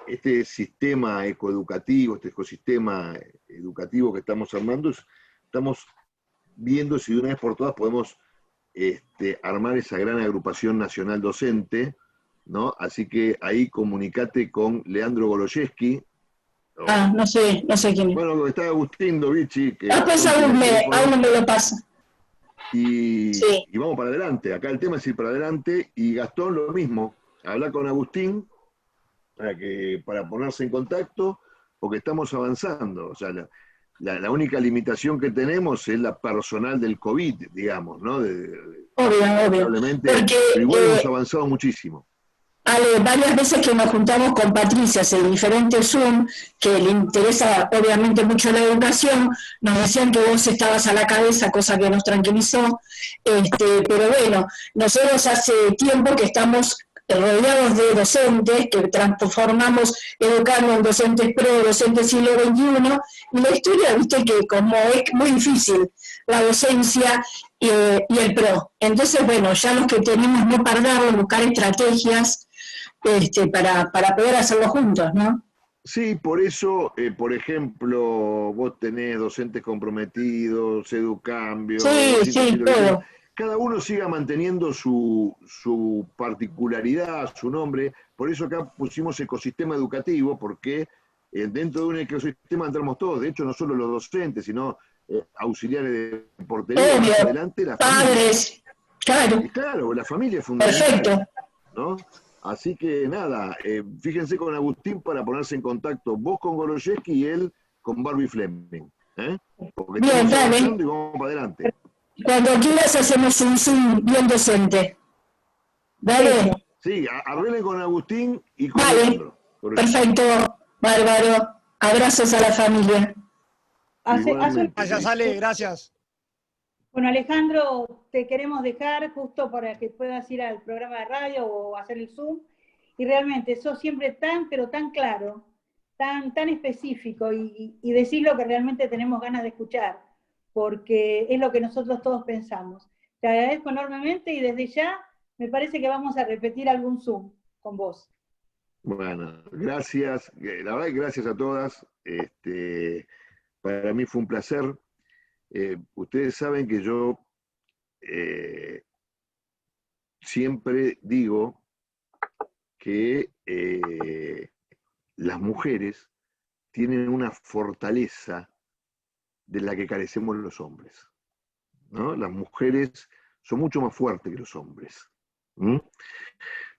este sistema ecoeducativo, este ecosistema educativo que estamos armando, estamos viendo si de una vez por todas podemos armar esa gran agrupación nacional docente, ¿no? Así que ahí comunicate con Leandro Goloyeski. No sé quién es. Bueno, está Agustín Dovici. Que Después aún me lo pasa. Y, Sí. y vamos para adelante. Acá el tema es ir para adelante. Y Gastón lo mismo. Hablar con Agustín para ponerse en contacto, porque estamos avanzando. O sea, la única limitación que tenemos es la personal del COVID, digamos, ¿no? Obvio. Porque, pero igual hemos avanzado muchísimo. Ale, varias veces que nos juntamos con Patricia en diferentes Zoom, que le interesa obviamente mucho la educación, nos decían que vos estabas a la cabeza, cosa que nos tranquilizó, pero bueno, nosotros hace tiempo que estamos rodeados de docentes, que transformamos Educando en docentes pro, docentes siglo XXI, y la historia, viste que como es muy difícil la docencia y el pro. Entonces, bueno, ya los que tenemos no perderlo, buscar estrategias para poder hacerlo juntos, ¿no? Sí, por eso, por ejemplo, vos tenés docentes comprometidos, Educambio, Sí, todo. Cada uno siga manteniendo su particularidad, su nombre. Por eso acá pusimos ecosistema educativo, porque dentro de un ecosistema entramos todos. De hecho, no solo los docentes, sino auxiliares de portería, más adelante la padres, claro. Y claro, la familia es fundamental. Perfecto. ¿No? Así que nada, fíjense con Agustín para ponerse en contacto, vos con Goloyeski y él con Barbie Fleming. Porque Bien, dale. Y vamos para adelante. Cuando quieras hacemos un Zoom bien docente. Dale. Sí, arreglen con Agustín y con Vale. Leandro. Perfecto, bárbaro. Abrazos a la familia. Gracias, Ale, gracias. Bueno, Alejandro, te queremos dejar justo para que puedas ir al programa de radio o hacer el Zoom. Y realmente, sos siempre tan, pero tan claro, tan específico y decís lo que realmente tenemos ganas de escuchar, porque es lo que nosotros todos pensamos. Te agradezco enormemente y desde ya me parece que vamos a repetir algún Zoom con vos. Bueno, gracias. La verdad, gracias a todas. Para mí fue un placer. Ustedes saben que yo siempre digo que las mujeres tienen una fortaleza de la que carecemos los hombres, ¿no? Las mujeres son mucho más fuertes que los hombres.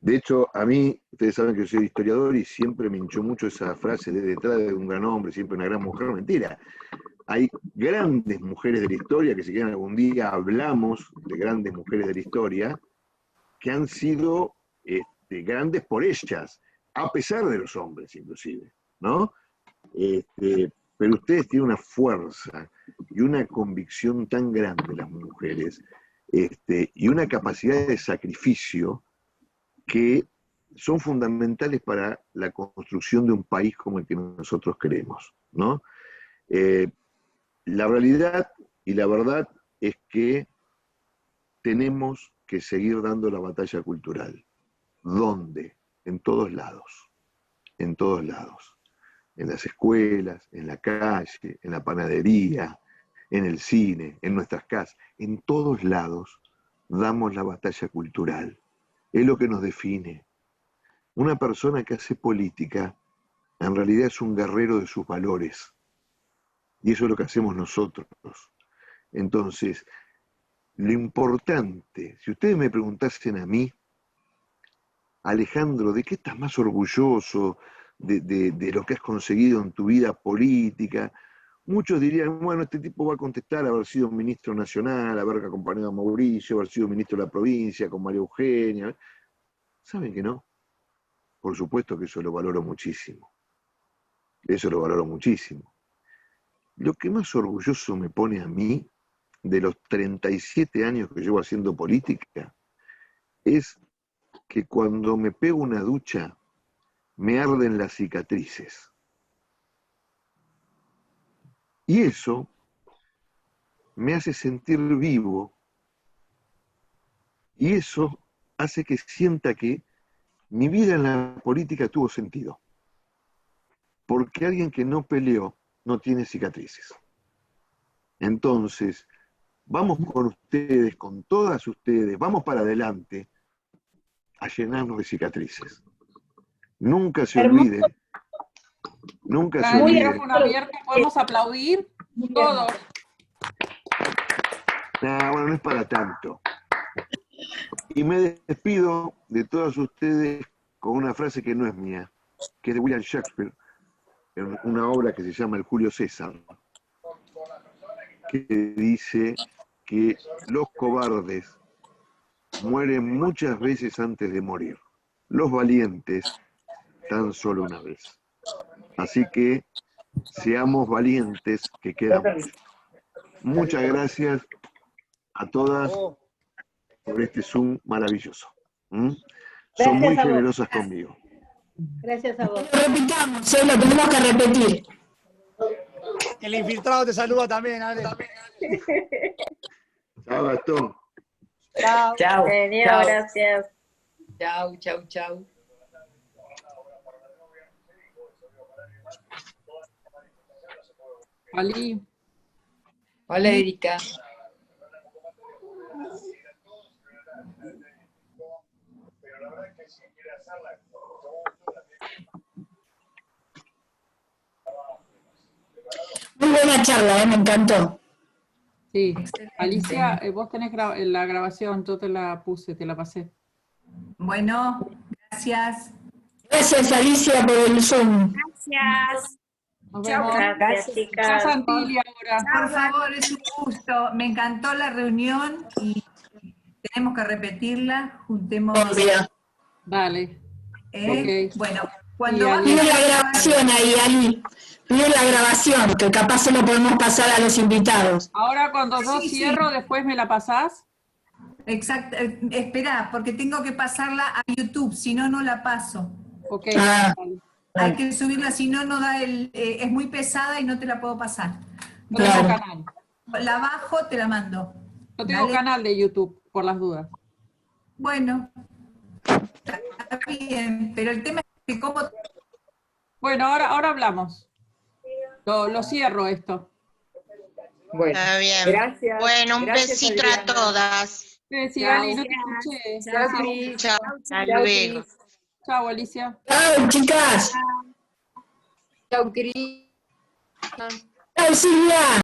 De hecho, a mí, ustedes saben que yo soy historiador y siempre me hinchó mucho esa frase de detrás de un gran hombre, siempre una gran mujer. Mentira. Hay grandes mujeres de la historia, que si quieren algún día hablamos de grandes mujeres de la historia, que han sido grandes por ellas, a pesar de los hombres inclusive, ¿no? Pero ustedes tienen una fuerza y una convicción tan grande, las mujeres, y una capacidad de sacrificio que son fundamentales para la construcción de un país como el que nosotros queremos, ¿no? La realidad y la verdad es que tenemos que seguir dando la batalla cultural. ¿Dónde? En todos lados. En todos lados. En las escuelas, en la calle, en la panadería, en el cine, en nuestras casas. En todos lados damos la batalla cultural. Es lo que nos define. Una persona que hace política en realidad es un guerrero de sus valores. Y eso es lo que hacemos nosotros. Entonces, lo importante, si ustedes me preguntasen a mí, Alejandro, ¿de qué estás más orgulloso de lo que has conseguido en tu vida política? muchos dirían, bueno, este tipo va a contestar haber sido ministro nacional, haber acompañado a Mauricio, haber sido ministro de la provincia con María Eugenia. ¿Saben que no? Por supuesto que eso lo valoro muchísimo. Eso lo valoro muchísimo. Lo que más orgulloso me pone a mí, de los 37 años que llevo haciendo política, es que cuando me pego una ducha, me arden las cicatrices. Y eso me hace sentir vivo, y eso hace que sienta que mi vida en la política tuvo sentido. Porque alguien que no peleó no tiene cicatrices. Entonces, vamos con ustedes, con todas ustedes, vamos para adelante a llenarnos de cicatrices. Nunca se olviden, nunca se Muy olviden. micrófono abierto, podemos aplaudir todos. Bueno, no es para tanto. Y me despido de todas ustedes con una frase que no es mía, que es de William Shakespeare, en una obra que se llama El Julio César, que dice que los cobardes mueren muchas veces antes de morir, los valientes tan solo una vez. Así que seamos valientes, que queda mucho. Muchas gracias a todas por este Zoom maravilloso. Son muy generosas conmigo. Gracias a vos. Lo repitamos, lo tenemos que repetir. El infiltrado te saluda también, Ale. Chao, Gastón. Chao. Chao. Genial, gracias. Chau, chau, chau. Ali. Hola, Erika. Muy buena charla, me encantó. Sí. Excelente. Alicia, vos tenés la grabación, yo te la puse, te la pasé. Bueno, gracias. Gracias, Alicia, por el Zoom. Gracias. Nos Chao, vemos. Gracias, Chao, chicas. Santilli, ahora. Por favor, es un gusto. Me encantó la reunión y tenemos que repetirla. Juntemos. Obvio. Dale. Ok. Bueno, cuando Y vas Pide a la grabación ahí, Ali. Pide la grabación, que capaz se lo podemos pasar a los invitados. Ahora cuando yo Sí, sí. cierro, después me la pasás. Exacto, espera, porque tengo que pasarla a YouTube, si no, no la paso. Ok. Ah. Dale. Hay que subirla, si no, no da es muy pesada y no te la puedo pasar. Yo tengo Claro. canal. La bajo, te la mando. Yo tengo Dale. canal de YouTube, por las dudas. Bueno, está bien, pero el tema es que cómo... Bueno, ahora hablamos. Lo cierro esto. Bueno, Está bien. gracias. Bueno, un Gracias, besito a Adriana. Sí, todas. Chao. Ali, no te escuché. Chao, Gracias. Cris. Chao. Hasta Chao, luego. Cris. Chao, Alicia. Chao, chicas. Chao, Cris. Chao, Silvia.